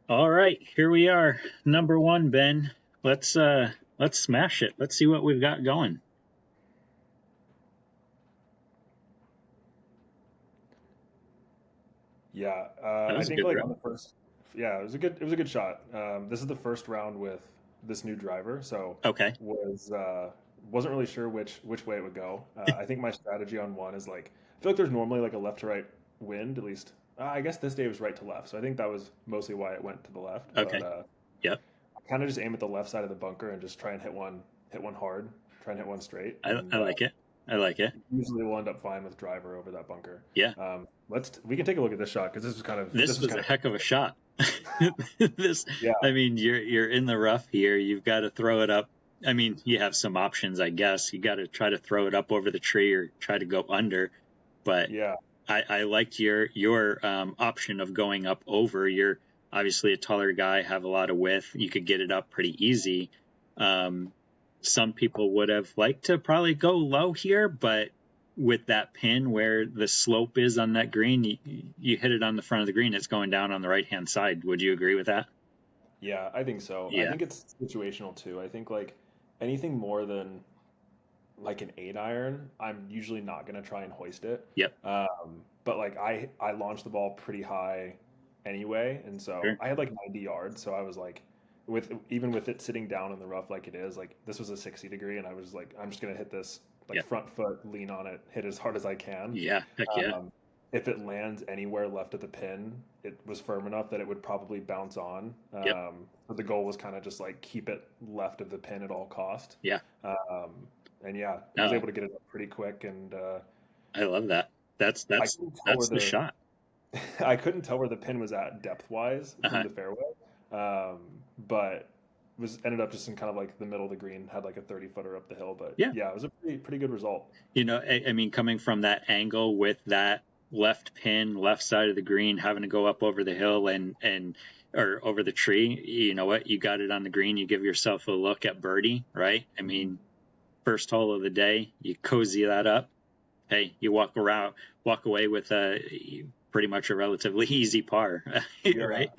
All right, here we are. Number one, Ben. Let's smash it. Let's see what we've got going. Yeah, That I was a think good like on round. the first, yeah, it was a good shot. This is the first round with this new driver, so Okay. wasn't really sure which way it would go. I think my strategy on one is like I feel like there's normally like a left to right wind at least. I guess this day was right to left, so I think that was mostly why it went to the left. But Okay. Yep. I kind of just aim at the left side of the bunker and just try and hit one hard, try and hit one straight, I and like it. I like it. usually we'll end up fine with driver over that bunker. Yeah. We can take a look at this shot because this This was was kind a of heck of a shot. this, yeah. I mean, you're in the rough here. You've got to throw it up. I mean, you have some options, I guess. You got to try to throw it up over the tree or try to go under. But Yeah, I liked your option of going up over. You're obviously a taller guy, have a lot of width. You could get it up pretty easy. Um, some people would have liked to probably go low here, but with that pin where the slope is on that green, you hit it on the front of the green, it's going down on the right hand side. Would you agree with that? yeah, I think so. I Yeah. think it's situational too. I think like anything more than like an 8 iron, I'm usually not gonna try and hoist it. Yep. But like I launched the ball pretty high anyway, and so Sure. I had like 90 yards. So I was like, with even with it sitting down in the rough like it is, like this was a 60 degree, and I was like, I'm just gonna hit this like Yep. front foot, lean on it, hit as hard as I can. Yeah. Heck yeah. Um, if it lands anywhere left at the pin, it was firm enough that it would probably bounce on. Yep. But the goal was kind of just like keep it left of the pin at all cost. Yeah. Um, and yeah, I was No, able to get it up pretty quick, and I love that. That's I that's couldn't tell where that's the the shot. I couldn't tell where the pin was at depth wise from Uh-huh. the fairway, um, but was ended up just in kind of like the middle of the green, had like a 30 footer up the hill. But Yeah. yeah, it was a pretty good result. I mean, coming from that angle with that left pin, left side of the green, having to go up over the hill and or over the tree, you know what? You got it on the green. You give yourself a look at birdie, right? I Mhm. mean, first hole of the day, you cozy that up. Hey, you walk away with a pretty much a relatively easy par, Yeah, right?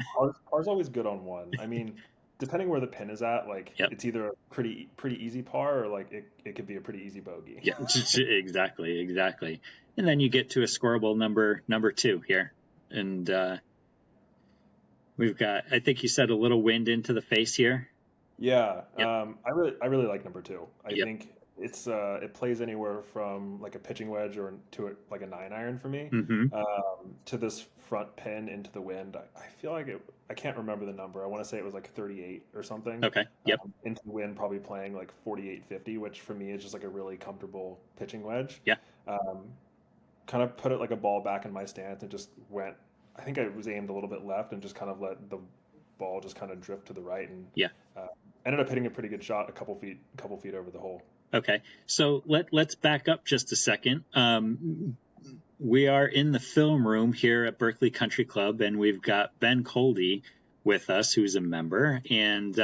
par's always good on one. I mean, depending where the pin is at, like Yep. it's either a pretty easy par or like it could be a pretty easy bogey. Yeah. Exactly. Exactly. And then you get to a scoreable number two here, and we've got, I think you said a little wind into the face here. Yeah, Yep. I really like number two. I Yep. think it plays anywhere from like a pitching wedge or to like a 9 iron for me, Mm-hmm. to this front pin into the wind. I feel like I can't remember the number. I want to say it was like 38 or something. Okay. Yep. Into the wind, probably playing like 48-50, which for me is just like a really comfortable pitching wedge. Yeah. Um, Kind of put it like a ball back in my stance and just went. I think I was aimed a little bit left and just kind of let the ball just kind of drift to the right and Yeah. uh, ended up hitting a pretty good shot a couple feet over the hole. Okay. So let's back up just a second. We are in the film room here at Berkeley Country Club, and we've got Ben Kolde with us, who's a member. And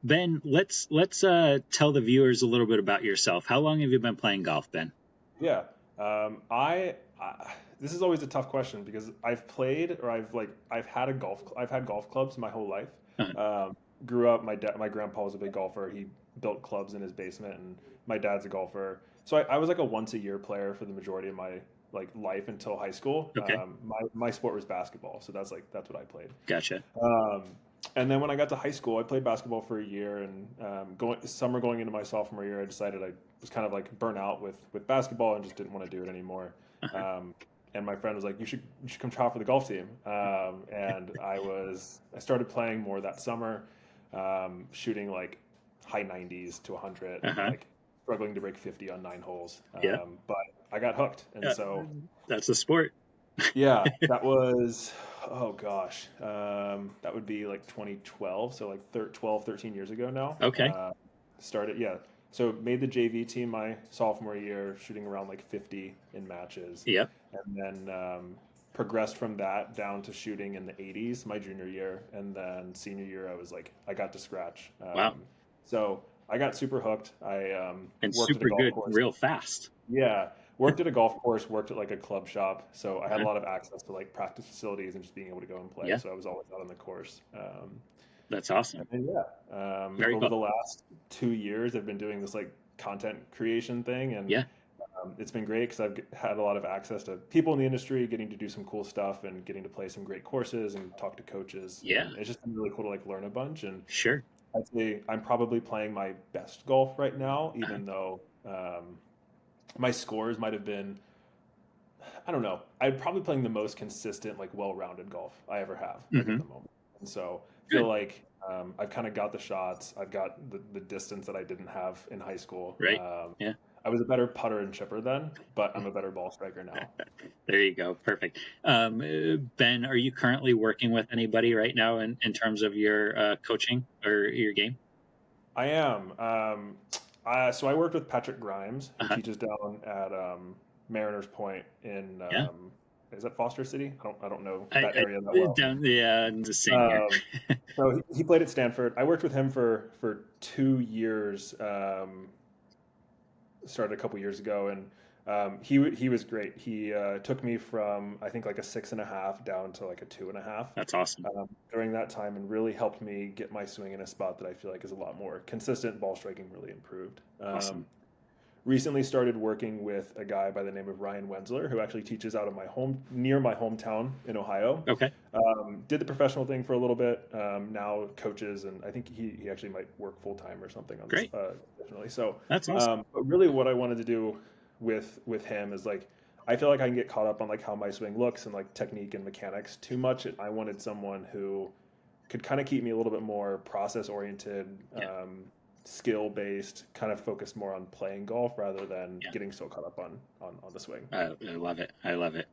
Ben, let's tell the viewers a little bit about yourself. How long have you been playing golf, Ben? Yeah, I this is always a tough question because I've played or I've had golf clubs my whole life. Uh, Um, Grew up, my grandpa was a big golfer. He built clubs in his basement, and my dad's a golfer. So I was like a once a year player for the majority of my like life until high school. okay. My sport was basketball, so that's what I played. Gotcha. Um, and then when I got to high school, I played basketball for a year, and going into my sophomore year, I decided I was kind of like burnt out with basketball and just didn't want to do it anymore. Uh-huh. Um, and my friend was like, "You should come try out for the golf team." And I started playing more that summer, shooting like high 90s to 100, and Uh-huh. like struggling to break 50 on 9 holes. Yeah. But I got hooked, and Uh, so that's the sport. yeah, that was, oh gosh, that would be like 2012, so like 12, 13 years ago now. Okay. Started, yeah. So made the JV team my sophomore year, shooting around like 50 in matches, Yep. and then progressed from that down to shooting in the 80s my junior year, and then senior year I got to scratch. Wow. So I got super hooked. I And worked at a super golf good course. real fast. Yeah, worked at a golf course, worked at like a club shop, so I had a lot of access to like practice facilities and just being able to go and play. Yeah, So I was always out on the course. that's And awesome. then yeah, Very over cool. the last 2 years, I've been doing this like content creation thing, and Yeah, it's been great because had a lot of access to people in the industry, getting to do some cool stuff, and getting to play some great courses and talk to coaches, yeah, and it's just been really cool to like learn a bunch. And sure. I'd say I'm probably playing my best golf right now, Uh-huh. even though my scores might have been, I don't know. I'm probably playing the most consistent, like well-rounded golf I ever have, like at Hmm. the moment. And so I feel Good. like I've kind of got the shots. I've got the distance that I didn't have in high school. Right. Yeah. I was a better putter and chipper then, but I'm a better ball striker now. There you go. Perfect. Ben, are you currently working with anybody right now in terms of your coaching or your game? I am. So I worked with Patrick Grimes, who Uh-huh. teaches down at Mariners Point in Yeah. is that Foster City? I don't know that I area that well. down yeah, the same here. Um, so he played at Stanford. I worked with him for 2 years. Started a couple years ago, and he was great. He took me from I think like a 6.5 down to like a 2.5 That's awesome. during that time, and really helped me get my swing in a spot that I feel like is a lot more consistent. Ball striking really improved. Awesome. Recently started working with a guy by the name of Ryan Wensler, who actually teaches out of near my hometown in Ohio. Okay. Did the professional thing for a little bit. Now coaches, and I think he actually might work full time or something on this Great. additionally. So, That's awesome. but really, what I wanted to do with him is like, I feel like I can get caught up on like how my swing looks and like technique and mechanics too much. I wanted someone who could kind of keep me a little bit more process oriented, Yeah. skill based, kind of focused more on playing golf rather than Yeah. getting so caught up on the swing. I love it. I love it.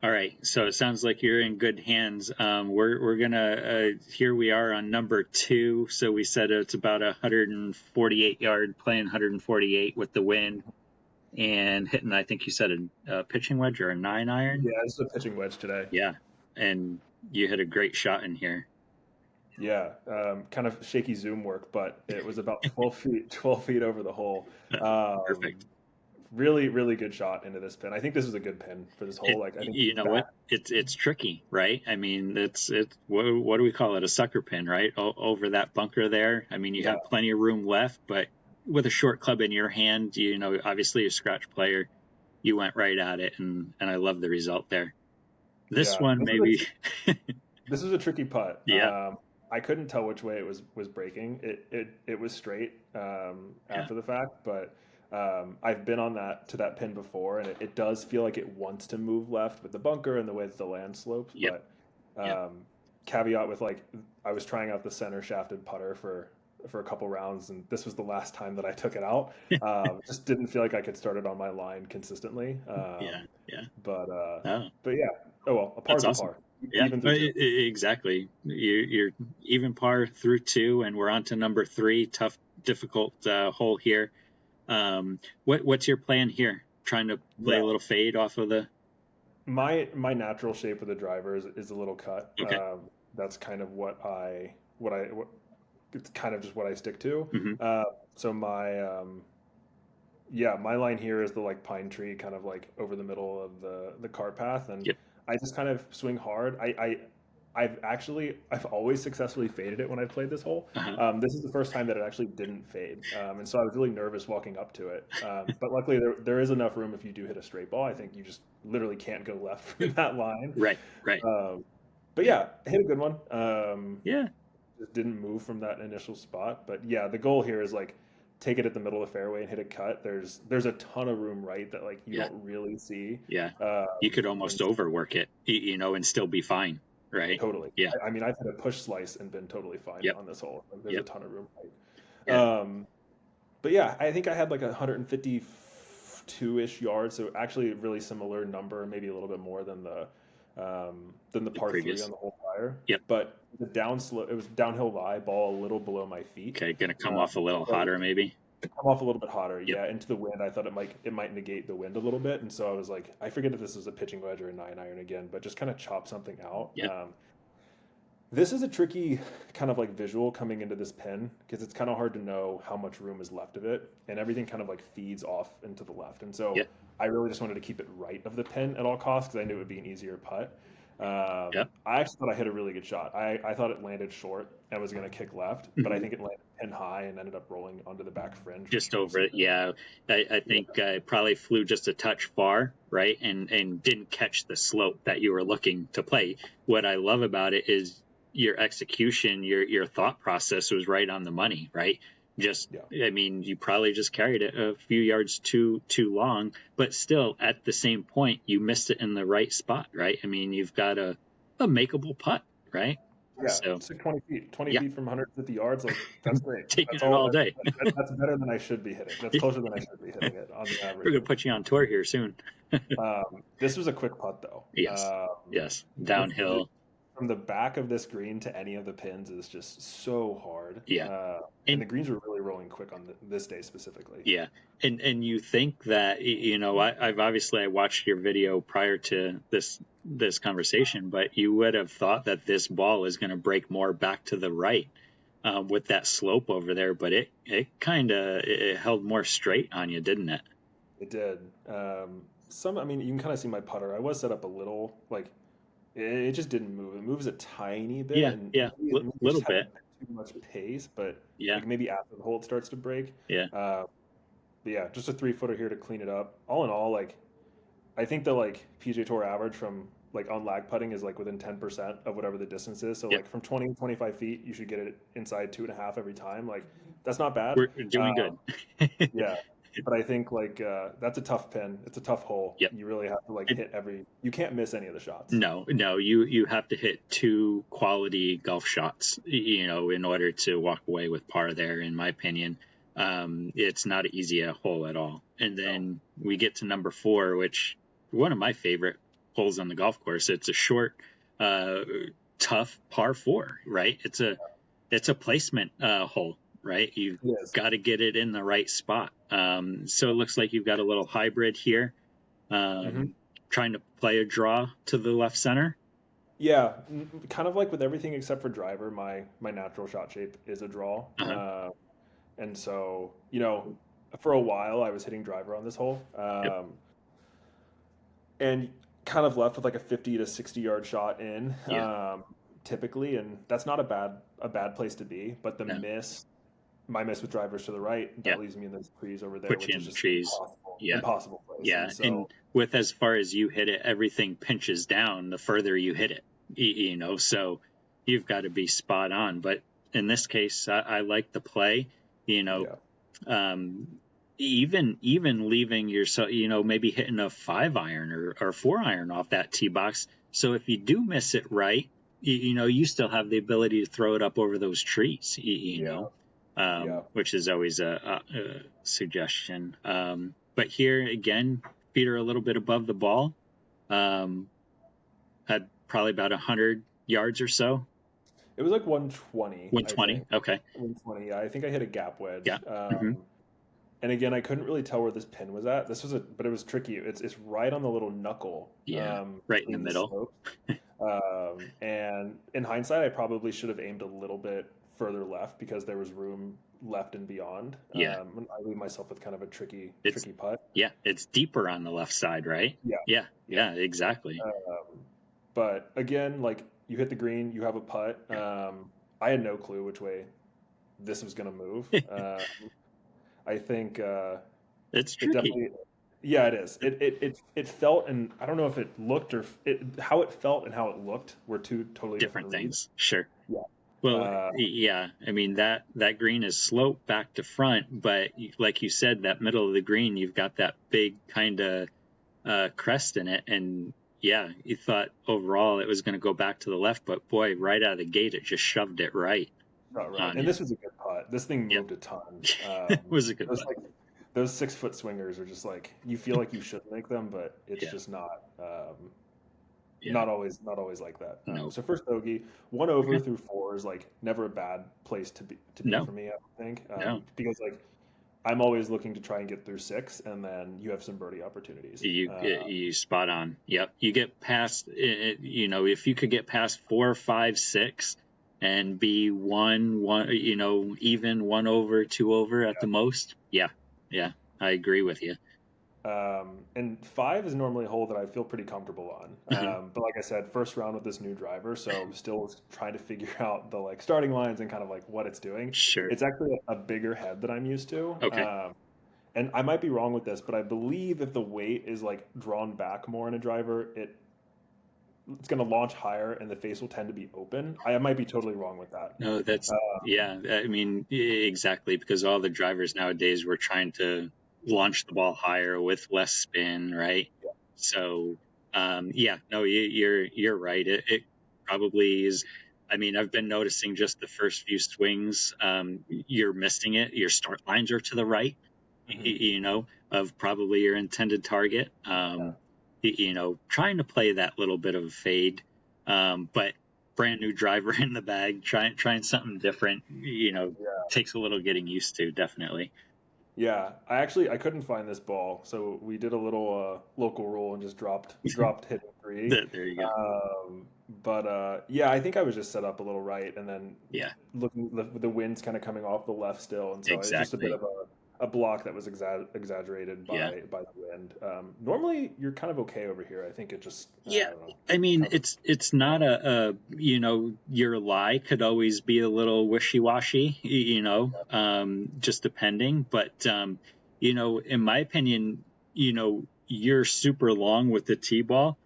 All right. So it sounds like you're in good hands. We're gonna here we are on number two. So we said it's about 148 yard, playing 148 with the wind and hitting. I think you said a pitching wedge or a 9 iron. Yeah, this is a pitching wedge today. Yeah, and you hit a great shot in here. Yeah, kind of shaky zoom work, but it was about 12 feet over the hole. Perfect. Really, really good shot into this pin. I think this is a good pin for this hole. It, Like, I think you know what? that, It's tricky, right? I mean, it's what do we call it? A sucker pin, right? Over that bunker there. I mean, you yeah, have plenty of room left, but with a short club in your hand, obviously a scratch player, you went right at it, and I love the result there. This yeah. one maybe, This is a tricky putt. yeah, I couldn't tell which way it was breaking. It was straight yeah, after the fact, but I've been on that pin before, and it does feel like it wants to move left with the bunker and the way that the land slopes. yep, But yep, caveat with like I was trying out the center shafted putter for a couple rounds, and this was the last time that I took it out. Just didn't feel like I could start it on my line consistently. yeah, yeah. But uh, Oh, but yeah, oh well, a that's par's a awesome. par, Yeah, even through two. exactly. You're even par through two, and we're on to number three. Tough, difficult hole here. What's your plan here? Trying to play Yeah, a little fade off of the. my natural shape of the driver is a little cut. Okay. That's kind of what it's kind of just what I stick to. Hmm. So my line here is the like pine tree, kind of like over the middle of the cart path, and Yep. I just kind of swing hard. I've always successfully faded it when I've played this hole. Uh-huh. This is the first time that it actually didn't fade, and so I was really nervous walking up to it. But luckily, there is enough room if you do hit a straight ball. I think you just literally can't go left from that line. Right. Right. Um, but Yeah. yeah, hit a good one. Yeah. Just didn't move from that initial spot. But yeah, the goal here is like take it at the middle of the fairway and hit a cut. There's a ton of room right that like you Yeah. don't really see. Yeah. You could almost And overwork it, and still be fine. Right. totally. Yeah. I mean, I've hit a push slice and been totally fine Yep. on this hole. Like, there's a Yep. ton of room right. Yeah. But yeah, I think I had like 152-ish yards, so actually a really similar number, maybe a little bit more than the The par three previous. on the hole prior. Yep. But it was downhill lie, ball a little below my feet. Okay. Gonna come off a Um, little so hotter, maybe. come off a little bit hotter, Yep. yeah, into the wind. I thought it might negate the wind a little bit, and so I was like, I forget if this is a pitching wedge or a 9 iron again, but just kind of chop something out. Yep. Um, This is a tricky kind of like visual coming into this pin because it's kind of hard to know how much room is left of it, and everything kind of like feeds off into the left. And Yeah, so I really just wanted to keep it right of the pin at all costs because I knew it would be an easier putt. yeah. I actually thought I hit a really good shot. I thought it landed short and was going to kick left, but I Mhm. think it landed pin high and ended up rolling onto the back fringe, which Just was over it. Yeah, I yeah, think I probably flew just a touch far, right, and didn't catch the slope that you were looking to play. What I love about it is your execution, your thought process was right on the money, right? Just, yeah. I mean, you probably just carried it a few yards too long, but still at the same point, you missed it in the right spot, right? I mean, you've got a makeable putt, right? Yeah, So it's like 20 feet. 20 yeah, feet from 150 yards, like that's great. taking That's it all. all day. That's better than I should be hitting. That's closer than I should be hitting it on the We're average. gonna put you on tour here soon. This was a quick putt though. Yes. Yes. The Downhill. from the back of this green to any of the pins is just so hard. Yeah. And And the greens were really rolling quick on this day specifically. yeah. And you think that I've obviously I watched your video prior to this conversation, but you would have thought that this ball is going to break more back to the right with that slope over there, but it kind of it held more straight on you, didn't it? It did. I mean, you can kind of see my putter. I was set up a little, like, it just didn't move. It moves a tiny bit, Yeah. and Yeah. maybe it Little just had a bit. bit too much pace, but Yeah. like maybe after the hole it starts to break. Yeah. Uh, but yeah, just a 3 footer here to clean it up. All in all, like, I think the like PJ Tour average from like on lag putting is like within 10% of whatever the distance is. So Yeah. like from 20 to 25 feet, you should get it inside 2.5 every time. Like that's not bad. We're doing Uh, good. yeah, but I think like that's a tough pin. It's a tough hole. Yep. You really have to like hit every. You can't miss any of the shots. No, you have to hit two quality golf shots, in order to walk away with par there, in my opinion. It's not an easy hole at all. And No. then we get to number four, which one of my favorite holes on the golf course. It's a short, uh, tough par four, right? It's a placement hole, right? You've It is. got to get it in the right spot. So it looks like you've got a little hybrid here, Hmm. um, trying to play a draw to the left center. Yeah, kind of like with everything except for driver, my natural shot shape is a draw. Uh-huh. And so, for a while I was hitting driver on this hole. Yep. And kind of left with like a 50 to 60 yard shot in, Yeah. typically, and that's not a bad place to be. But No. my miss with drivers to the right, Yeah. that leaves me in those trees over there, Put you which in is the just trees. Yeah. impossible place. Yeah. And And so, with as far as you hit it, everything pinches down the further you hit it. So you've got to be spot on. But in this case, I like the play. You know, yeah, um, even leaving yourself, maybe hitting a 5 iron or 4 iron off that tee box. So if you do miss it right, you still have the ability to throw it up over those trees. yeah, yeah. Which is always a suggestion. But here again, feet are a little bit above the ball. Um, had probably about 100 yards or so. It was like 120, I 120. think. Okay. 120. Yeah, I think I hit a gap Yeah. wedge. Hmm. And again, I couldn't really tell where this pin was at. But it was tricky. It's right on the little knuckle, Yeah. Right in the between the middle. slope. And in hindsight, I probably should have aimed a little bit further left because there was room left and beyond. Yeah. And I leave myself with kind of a tricky, It's tricky putt. yeah. It's deeper on the left side, right? Yeah, Yeah. yeah. Yeah. Exactly. But again, like you hit the green, you have a putt. I had no clue which way this was going to move. I think It's it tricky. definitely, yeah, it is. It felt, and I don't know if it looked how it felt and how it looked were two totally different Different reads. things. Sure. Yeah. Well, Uh, yeah. I mean that green is sloped back to front, but like you said, that middle of the green, you've got that big kind of crest in it, and yeah, you thought overall it was going to go back to the left, but boy, right out of the gate, it just shoved it right Not right. on And you. this was a good putt. This thing Yep. moved a ton. It was a good Those putt. like those 6 foot swingers are just like you feel like you should make them, but it's Yeah. just not. Yeah. Not always like that. No. So first bogey, one over Okay. through four is like never a bad place to be No. for me. I don't think, No. because like I'm always looking to try and get through 6, and then you have some birdie opportunities. You spot on. Yep. You get past, if you could get past 4, 5, 6 and be one, even 1 over, 2 over at the most. Yeah. Yeah. I agree with you. And 5 is normally a hole that I feel pretty comfortable on. Mhm. But like I said, first round with this new driver, so still trying to figure out the like starting lines and kind of like what it's doing. Sure. It's actually a bigger head than I'm used to. Okay. And I might be wrong with this, but I believe if the weight is like drawn back more in a driver, it's going to launch higher and the face will tend to be open. I might be totally wrong with that. No, yeah. I mean, exactly, because all the drivers nowadays were trying to launch the ball higher with less spin, right? So, yeah, no, you're right. It probably is. I mean, I've been noticing just the first few swings, you're missing it. Your start lines are to the right, of probably your intended target. Trying to play that little bit of a fade, but brand new driver in the bag, trying something different, takes a little getting used to, definitely. Yeah, I couldn't find this ball, so we did a little local rule and just dropped hitting 3. There you go. But yeah, I think I was just set up a little right, and then Yeah, looking the wind's kind of coming off the left still, and so it's just a bit exactly. of a block that was exaggerated Yeah. by the wind. Normally you're kind of okay over here. I think it just I Yeah, don't know. I mean, Kind of it's not your lie could always be a little wishy-washy, just depending. But in my opinion, you're super long with the tee ball.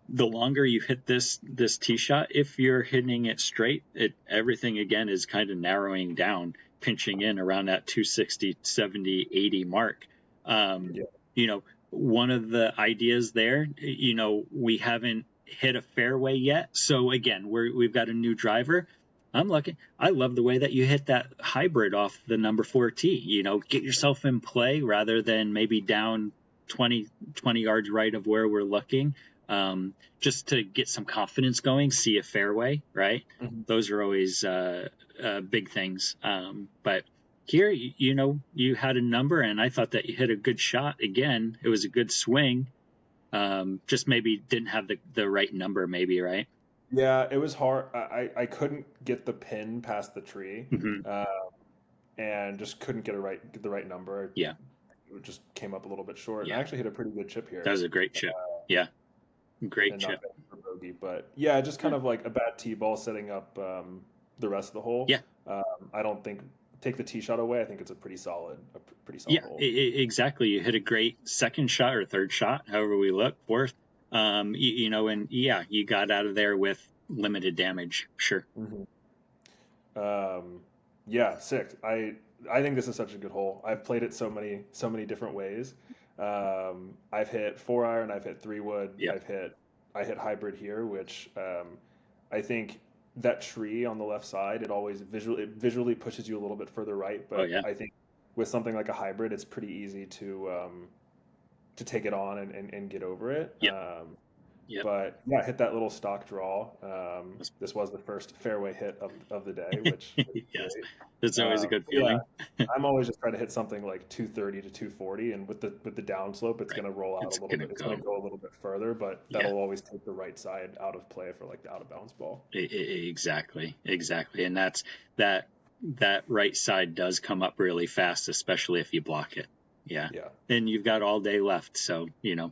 The longer you hit this tee shot, if you're hitting it straight, everything again is kind of narrowing down, pinching in around that 260, 70, 80 mark. Um, yeah. you know, one of the ideas there, we haven't hit a fairway yet. So again, we've got a new driver. I'm lucky. I love the way that you hit that hybrid off the number 4 tee. Get yourself in play rather than maybe down 20 yards right of where we're looking, just to get some confidence going, see a fairway, right? Mhm. Those are always big things. But here, you had a number, and I thought that you hit a good shot. Again, it was a good swing. Just maybe didn't have the right number, maybe, right? Yeah, it was hard. I couldn't get the pin past the tree, Mm-hmm. uh, and just couldn't get the right number. Yeah, It just came up a little bit short, and I yeah. actually hit a pretty good chip That here, was a great chip. Yeah, great and not chip. bad for bogey. But yeah, just kind of like a bad tee ball setting up the rest of the hole. Yeah, I don't think take the tee shot away. I think it's pretty solid yeah, hole. exactly. You hit a great second shot or third shot, however we look, fourth. And yeah, you got out of there with limited damage. Sure. Hmm. Um, yeah, 6. I think this is such a good hole. I've played it so many different ways. I've hit 4 iron, I've hit 3 wood, Yep. I hit hybrid here, which I think that tree on the left side it visually pushes you a little bit further right, Oh but yeah. I think with something like a hybrid, it's pretty easy to take it on and get over it. Yep. Yep. But yeah, I hit that little stock draw. This was the first fairway hit of the day, which is Yes, great. that's always a good Yeah, feeling. I'm always just trying to hit something like 230 to 240, and with the downslope, it's Right. going to roll out a It's little gonna bit. It's going to go. go a little bit further, but Yeah. that'll always take the right side out of play for like the out of bounds ball. Exactly. Exactly. And that that right side does come up really fast, especially if you block it. Yeah. Yeah, And you've got all day left, so yeah,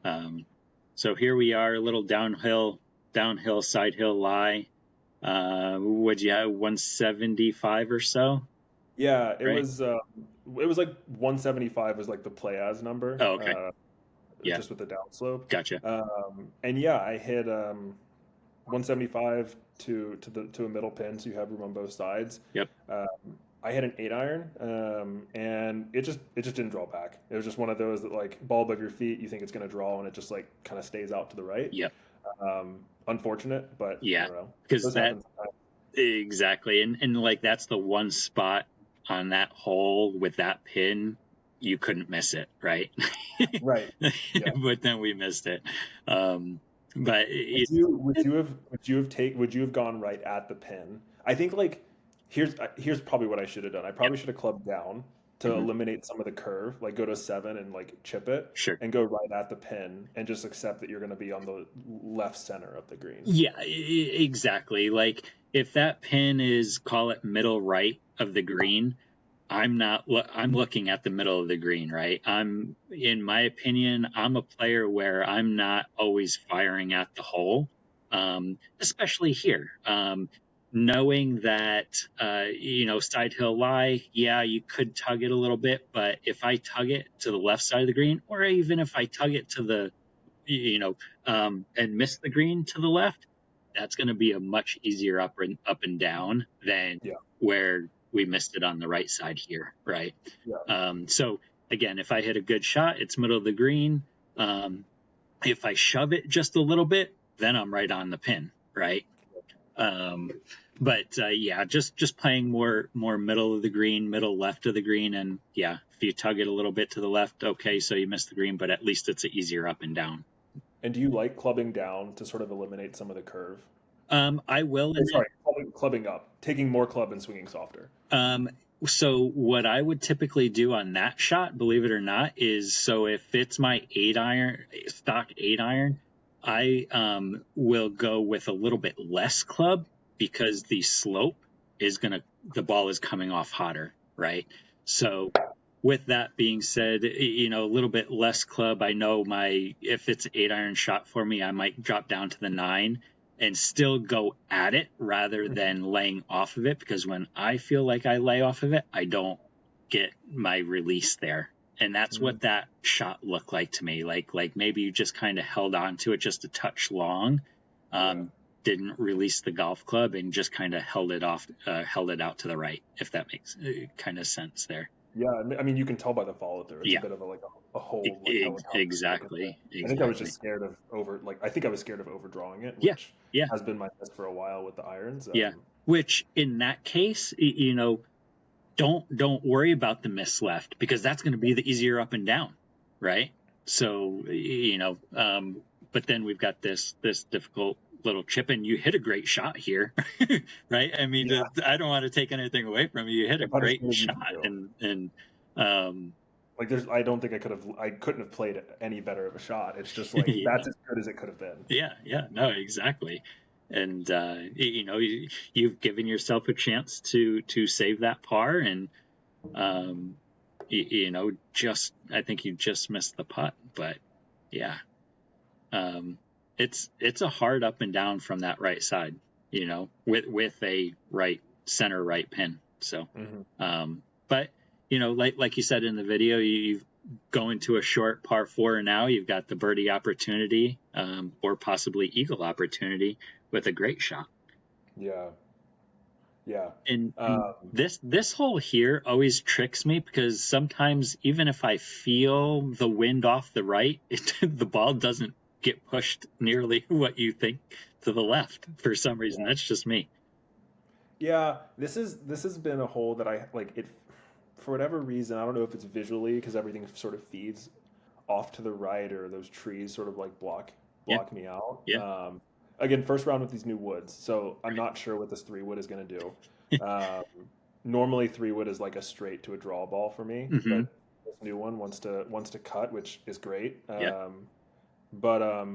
Um, so here we are, a little downhill, side hill lie. Would you have 175 or so, yeah. right? It was like 175 was like the play as number, Oh, okay. Yeah, just with the downslope. gotcha. And yeah, I hit 175 to a middle pin, so you have room on both sides. Yep. Um, I hit an 8 iron, and it just didn't draw back. It was just one of those that like ball above your feet, you think it's going to draw, and it just like kind of stays out to the right. Yep. Unfortunate, but I Yeah, don't know. because Those that happen sometimes. exactly, and like that's the one spot on that hole with that pin you couldn't miss it, right? Right. Yeah. But then we missed it. But Would you have gone right at the pin? I think like here's probably what I should have done. I yep. probably should have clubbed down to Hmm. eliminate some of the curve, like go to 7 and like chip it Sure. and go right at the pin and just accept that you're going to be on the left center of the green. Yeah, exactly. Like if that pin is, call it middle right of the green, I'm looking at the middle of the green, right? In my opinion, I'm a player where I'm not always firing at the hole, especially here. Knowing that, side hill lie, yeah, you could tug it a little bit, but if I tug it to the left side of the green, or even if I tug it to the, you know, and miss the green to the left, that's going to be a much easier up and down than Yeah. where we missed it on the right side here, right? Yeah. So again, if I hit a good shot, it's middle of the green. If I shove it just a little bit, then I'm right on the pin, right? Um, but yeah, just playing more middle of the green, middle left of the green, and yeah, if you tug it a little bit to the left, okay, so you missed the green, but at least it's an easier up and down. And do you like clubbing down to sort of eliminate some of the curve? I will Oh, in sorry, clubbing up, taking more club and swinging softer. Um, so what I would typically do on that shot, believe it or not, is so if it's my 8-iron, stock 8-iron, I will go with a little bit less club because the slope the ball is coming off hotter, right? So with that being said, a little bit less club. I know if it's an 8-iron shot for me, I might drop down to the 9 and still go at it rather than laying off of it, because when I feel like I lay off of it, I don't get my release there. And that's Mm, what that shot looked like to me. Like maybe you just kind of held on to it just a touch long, yeah. didn't release the golf club and just kind of held it out to the right, if that makes kind of sense there. Yeah, I mean, you can tell by the follow through. It's a Yeah, bit of a whole like helicopter look at that. exactly, I think I was exactly. just scared of I think I was scared of overdrawing it, Yeah, which yeah, has been my miss for a while with the irons. yeah. Which in that case, don't worry about the miss left, because that's going to be the easier up and down, right? So but then we've got this difficult little chip, and you hit a great shot here, right? I mean, Yeah, I don't want to take anything away from you. You hit a about as great good as you can shot, do. and um, Like, I don't think I couldn't have played any better of a shot. It's just like yeah, that's as good as it could have been. yeah, no, exactly. And you've given yourself a chance to save that par, and um, just I think you just missed the putt, but yeah, um, it's a hard up and down from that right side, with a center right pin. So, Hmm. but like you said in the video, you've going to a short par 4 now. You've got the birdie opportunity, or possibly eagle opportunity with a great shot. Yeah, yeah. And Um, this hole here always tricks me, because sometimes even if I feel the wind off the right, the ball doesn't get pushed nearly what you think to the left for some reason. That's just me. Yeah, this has been a hole that I like it for whatever reason. I don't know if it's visually because everything sort of feeds off to the right or those trees sort of like Yeah, block me out. yeah, Again, first round with these new woods, so I'm not sure what this 3 wood is going to do. Um, Normally 3 wood is like a straight to a draw ball for me, hmm, but this new one wants to cut, which is great. yeah, But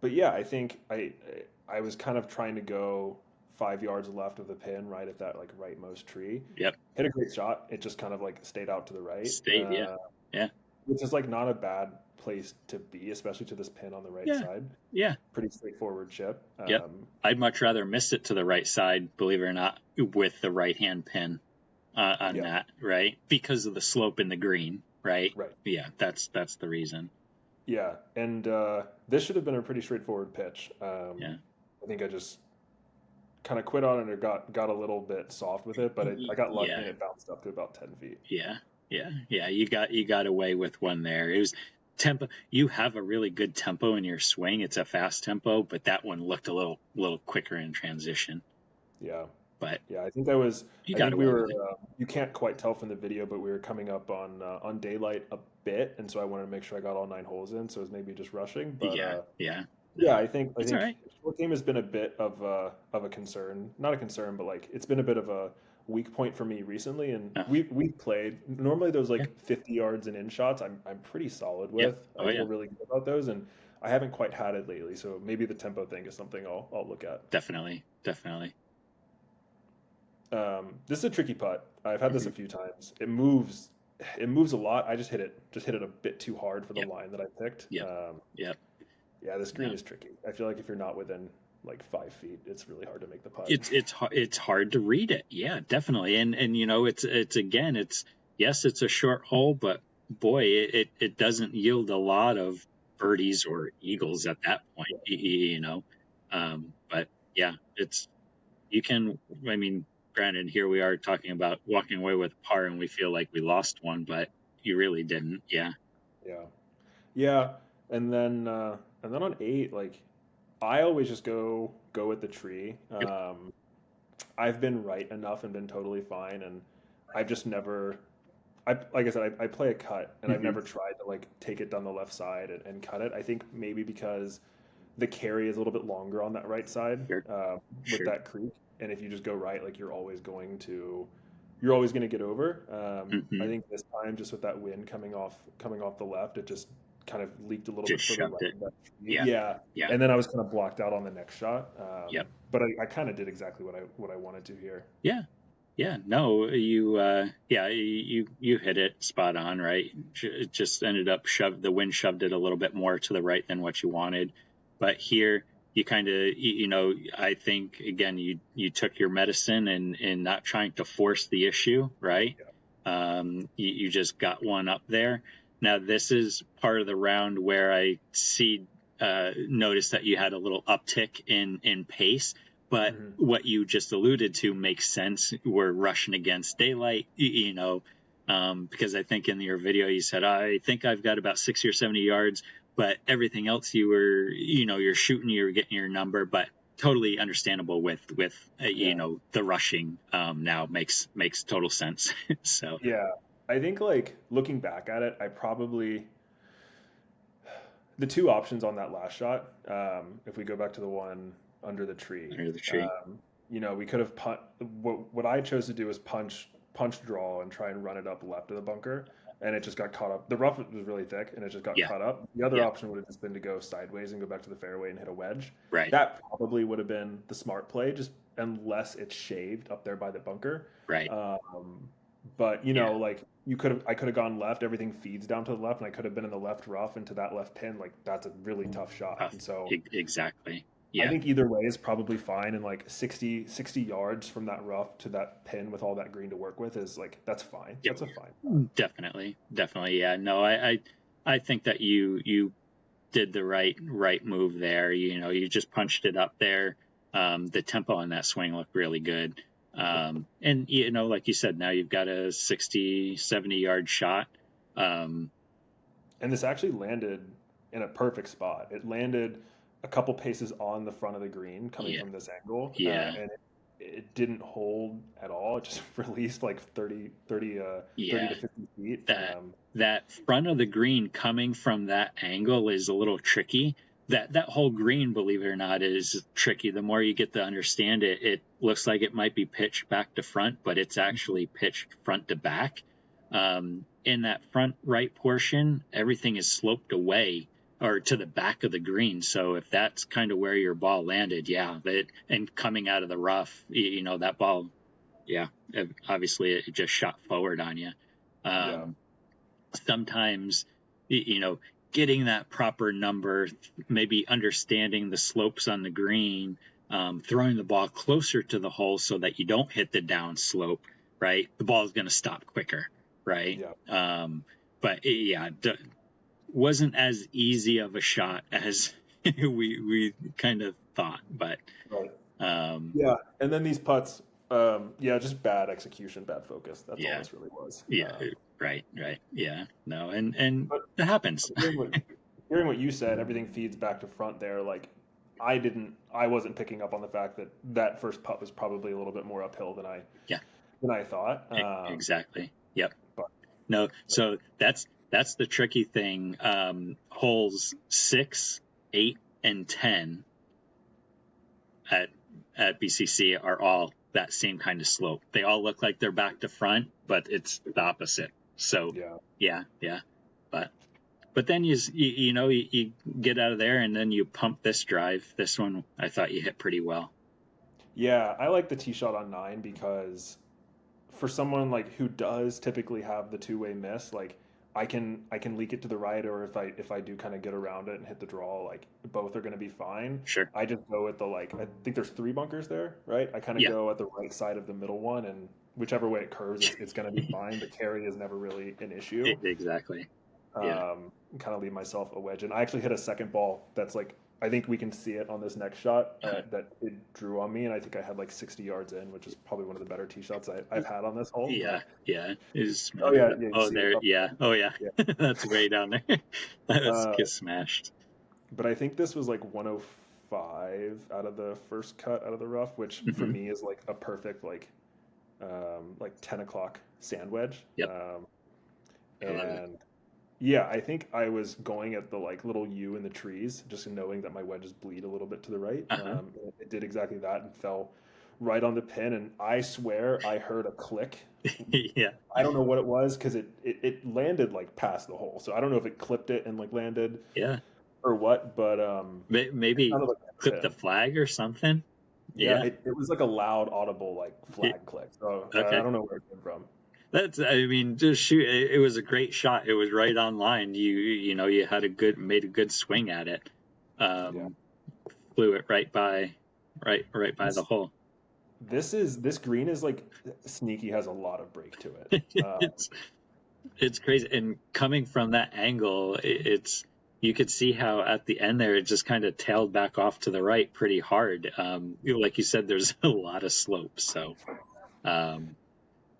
but yeah, I think I was kind of trying to go 5 yards left of the pin, right at that like rightmost tree. yep. Hit a great shot. It just kind of like stayed out to the right, Stayed, yeah, yeah, which is like not a bad place to be, especially to this pin on the right yeah, side. yeah, Pretty straightforward chip. yep. I'd much rather miss it to the right side, believe it or not, with the right hand pin on Yeah, that, right? Because of the slope in the green, right? right. Yeah, that's the reason. Yeah, and this should have been a pretty straightforward pitch. Yeah. I think I just kind of quit on it or got a little bit soft with it, but I got lucky Yeah, and it bounced up to about 10 feet. yeah, yeah. You got away with one there. It was tempo. You have a really good tempo in your swing. It's a fast tempo, but that one looked a little quicker in transition. Yeah, But yeah. you I got think we away were. with it. You can't quite tell from the video, but we were coming up on daylight a bit, and so I wanted to make sure I got all 9 holes in. So it was maybe just rushing, but Yeah, yeah. yeah, No, I it's all think right. short game has been a bit of a concern. Not a concern, but like it's been a bit of weak point for me recently, and Oh, we've played normally those yeah. like 50 yards and in shots. I'm pretty solid Yeah. with. I Oh, feel yeah. really good about those, and I haven't quite had it lately. So maybe the tempo thing is something I'll look at. Definitely. Definitely. This is a tricky putt. I've had this a Hmm. few times. It moves a lot. I just hit it a bit too hard for the Yep. line that I picked. Yep. Yep. Yeah, the screen No. is tricky. I feel like if you're not within like 5 feet, it's really hard to make the putt. It's hard to read it. Yeah, definitely. And it's again, it's yes, it's a short hole, but boy, it doesn't yield a lot of birdies or eagles at that point. But yeah, it's you can. I mean, granted, here we are talking about walking away with a par, and we feel like we lost one, but you really didn't. Yeah. Yeah, yeah. And then on eight, like I always just go with the tree. Yep. I've been right enough and been totally fine, and I've just never. I like I said, I play a cut, and I've Hmm. never tried to like take it down the left side and cut it. I think maybe because the carry is a little bit longer on that right side Sure. with Sure. that creek, and if you just go right, like you're always going to get over. I Hmm. think this time, just with that wind coming off the left, it just kind of leaked a little bit Just further shoved right it. of that tree. Yeah. Yeah, Yeah. and then I was kind of blocked out on the next shot. Yep. But I kind of did exactly what I wanted to here. Yeah. Yeah, no, you hit it spot on, right? It just ended up the wind shoved it a little bit more to the right than what you wanted. But here you kind of, I think again, you took your medicine and not trying to force the issue, right? Yeah. You just got one up there. Now this is part of the round where I noticed that you had a little uptick in pace, but Hmm. what you just alluded to makes sense. We're rushing against daylight, because I think in your video you said, I think I've got about 60 or 70 yards, but everything else you're shooting, you're getting your number, but totally understandable with Yeah. the rushing now makes total sense. So, Yeah. I think like looking back at it, I probably the two options on that last shot, if we go back to the one under the tree, under the tree. we could have what I chose to do was punch draw and try and run it up left of the bunker, and it just got caught up. The rough was really thick, and it just got Yeah. caught up. The other Yeah. option would have just been to go sideways and go back to the fairway and hit a wedge. Right. That probably would have been the smart play, just unless it's shaved up there by the bunker. Right. But Yeah. like I could have gone left. Everything feeds down to the left, and I could have been in the left rough into that left pin. Like that's a really tough shot. Tough. And so Exactly. I Yeah. think either way is probably fine. And like 60 yards from that rough to that pin with all that green to work with is like that's fine. Yep. That's a fine shot. Definitely. Definitely. Yeah. No, I think that you did the right move there. You just punched it up there. The tempo on that swing looked really good. And like you said, now you've got a 60, 70 yard shot. Um, And this actually landed in a perfect spot. It landed a couple paces on the front of the green coming yeah. from this angle, Yeah. and it didn't hold at all. It just released like 30 Yeah. to 50 feet. That front of the green coming from that angle is a little tricky. That whole green, believe it or not, is tricky. The more you get to understand it, it looks like it might be pitched back to front, but it's actually pitched front to back. In that front right portion, everything is sloped away or to the back of the green. So if that's kind of where your ball landed, yeah, and coming out of the rough, that ball, yeah, obviously it just shot forward on you. Yeah. Um, Sometimes getting that proper number, maybe understanding the slopes on the green, throwing the ball closer to the hole so that you don't hit the down slope, right? The ball is going to stop quicker, right? Yeah. But yeah, wasn't as easy of a shot as we kind of thought, but Right. um, Yeah. And then these putts, yeah, just bad execution, bad focus. That's all yeah. this really was. Yeah, right. Yeah, no, and But it happens. hearing what you said, everything feeds back to front there. Like I wasn't picking up on the fact that that first putt was probably a little bit more uphill Yeah, than I thought. exactly. Yep. But No, so that's the tricky thing. Holes 6, 8, and 10 at at BCC are all that same kind of slope. They all look like they're back to front, but it's the opposite. So Yeah. yeah. But then you get out of there and then you pump this drive. This one I thought you hit pretty well. Yeah, I like the tee shot on 9 because for someone like who does typically have the two-way miss, like I can leak it to the right, or if I do kind of get around it and hit the draw, like both are going to be fine. Sure. I just go with the like I think there's 3 bunkers there, right? I kind of Yeah. go at the right side of the middle one, and whichever way it curves, it's going to be fine. The carry is never really an issue. Exactly. Yeah. Kind of leave myself a wedge, and I actually hit a second ball that's like I think we can see it on this next shot that it drew on me, and I think I had like 60 yards in, which is probably one of the better tee shots I've had on this hole. Yeah, yeah. Oh yeah, yeah. Oh, there. Yeah. Oh, yeah. Yeah. That's way down there. That was Uh, get smashed. but I think this was like 105 out of the first cut out of the rough, which for Mhm. me is like a perfect like 10 o'clock sand wedge. Yep. I love it. And yeah, I think I was going at the like little U in the trees, just knowing that my wedges bleed a little bit to the right. Uh-huh. It did exactly that and fell right on the pin. And I swear I heard a click. Yeah. I don't know what it was because it landed like past the hole. So I don't know if it clipped it and like landed Yeah. or what, but it Maybe sounded like a clip the pin. flag or something. Yeah, Yeah. it was like a loud, audible like Y- flag click. So I Okay. don't know where it came from. I mean, just shoot. It was a great shot. It was right on line. You had made a good swing at it. Yeah. Um, Flew it right by the This hole. this green is like sneaky, has a lot of break to it. It's it's crazy. And coming from that angle, you could see how at the end there it just kind of tailed back off to the right pretty hard. Like you said, there's a lot of slope. So, um,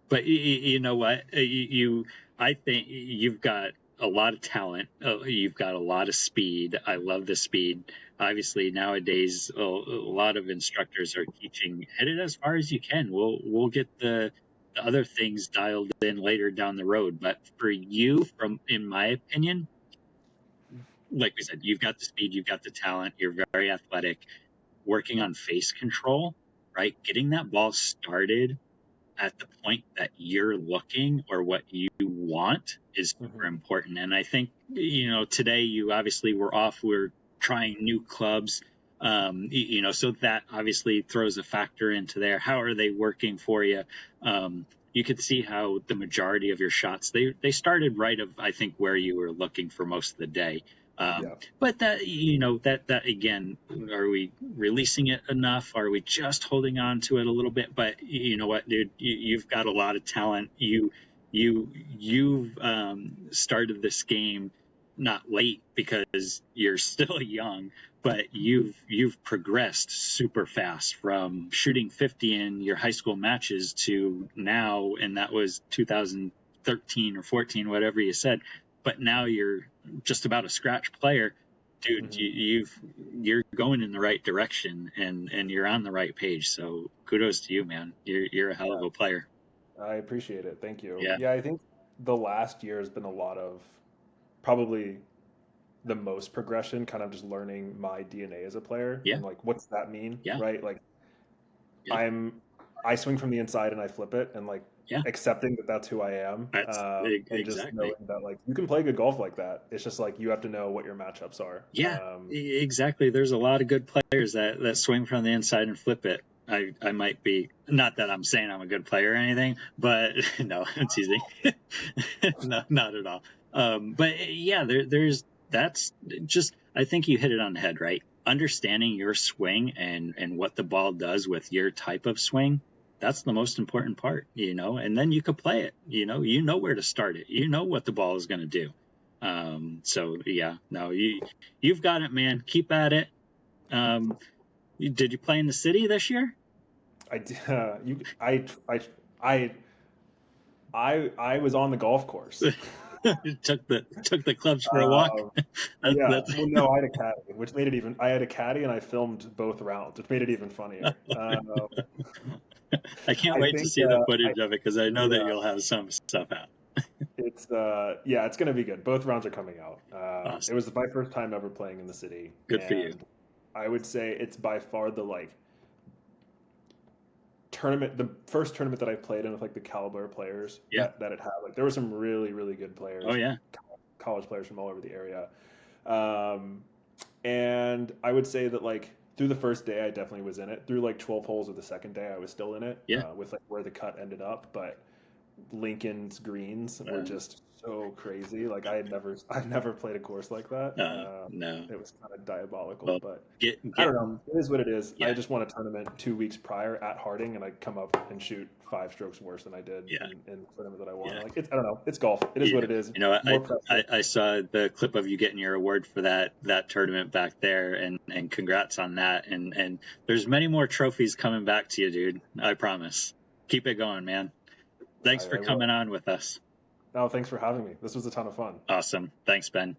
but you know what? I think you've got a lot of talent. You've got a lot of speed. I love the speed. Obviously, nowadays a lot of instructors are teaching hit it as far as you can. We'll get the other things dialed in later down the road. But for you, in my opinion, like we said, you've got the speed, you've got the talent, you're very athletic. Working on face control, right? Getting that ball started at the point that you're looking or what you want is super Mhm. important. And I think, today you obviously were off, we're trying new clubs. So that obviously throws a factor into there. How are they working for you? You could see how the majority of your shots, they started right of, I think, where you were looking for most of the day. Yeah. But that again, are we releasing it enough? Are we just holding on to it a little bit? But you know what, dude, you've got a lot of talent. You've started this game not late because you're still young, but you've progressed super fast from shooting 50 in your high school matches to now, and that was 2013 or 14, whatever you said. But now you're just about a scratch player, dude. Hmm. You're going in the right direction, and you're on the right page. So kudos to you, man. You're a hell of Yeah. a player. I appreciate it. Thank you. Yeah, Yeah, I think the last year has been a lot of probably the most progression, kind of just learning my DNA as a player yeah, and like what's that mean, yeah, right? Like yeah, I'm I swing from the inside and I flip it, and like yeah. accepting that that's who I am, That's and just exactly. knowing that like you can play good golf like that. It's just like you have to know what your matchups are. Yeah, exactly. There's a lot of good players that swing from the inside and flip it. I might be, not that I'm saying I'm a good player or anything, but no, it's easy. No, not at all. But yeah, that's just, I think you hit it on the head, right? Understanding your swing and what the ball does with your type of swing. That's the most important part, and then you could play it, you know where to start it. You know what the ball is going to do. So yeah, no, you've got it, man. Keep at it. Um, did you play in the city this year? I d- you I I was on the golf course. Took the clubs for a walk. Um, yeah, That's well, no, I had a caddy, which made it even. I had a caddy, and I filmed both rounds, which made it even funnier. I can't I wait to think, see the footage of it because I know that yeah, you'll have some stuff out. yeah, it's gonna be good. Both rounds are coming out. It Awesome. was my first time ever playing in the city, Good for you. and I would say it's by far the like the first tournament that I played in with like the caliber players Yeah. that it had. Like there were some really, really good Oh players, yeah. college players from all over the area. Um, and I would say that like through the first day, I definitely was in it. Through like 12 holes of the second day, I was still in it Yeah. with like where the cut ended up. But Lincoln's greens were just so crazy. Like I'd never played a course like that. No. It was kind of diabolical, Well, but I don't know. getting It is what it is. yeah. I just won a tournament 2 weeks prior at Harding, and I come up and shoot 5 strokes worse than I did Yeah. in the tournament that I won. Yeah. Like I don't know. It's golf. It is Yeah. what it is. You know, More pressure. I saw the clip of you getting your award for that tournament back there, and congrats on that. And there's many more trophies coming back to you, dude. I promise. Keep it going, man. Thanks for I will. coming on with us. No, thanks for having me. This was a ton of fun. Awesome. Thanks, Ben.